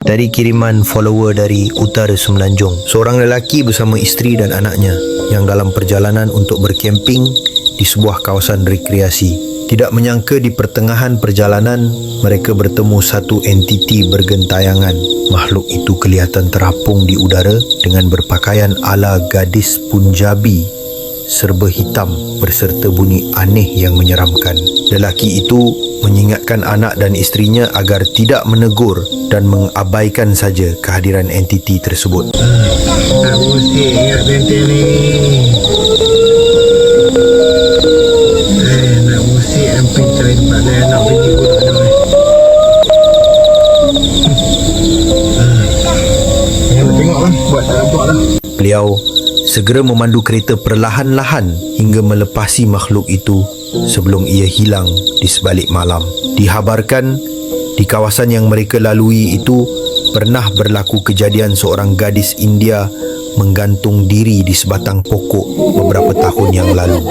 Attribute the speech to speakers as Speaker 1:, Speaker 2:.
Speaker 1: Dari kiriman follower dari Utara Semenanjung, seorang lelaki bersama isteri dan anaknya yang dalam perjalanan untuk berkemping di sebuah kawasan rekreasi. Tidak menyangka di pertengahan perjalanan mereka bertemu satu entiti bergentayangan. Makhluk itu kelihatan terapung di udara dengan berpakaian ala gadis Punjabi serba hitam berserta bunyi aneh yang menyeramkan. Lelaki itu mengingatkan anak dan isterinya agar tidak menegur dan mengabaikan saja kehadiran entiti tersebut.
Speaker 2: Tak mesti ingat benteng ni. Nak mesti amping cari pada nak biji budak dah. Yang tengok lah, buat tak nampak lah.
Speaker 1: Beliau segera memandu kereta perlahan-lahan hingga melepasi makhluk itu sebelum ia hilang di sebalik malam. Dihabarkan di kawasan yang mereka lalui itu pernah berlaku kejadian seorang gadis India menggantung diri di sebatang pokok beberapa tahun yang lalu.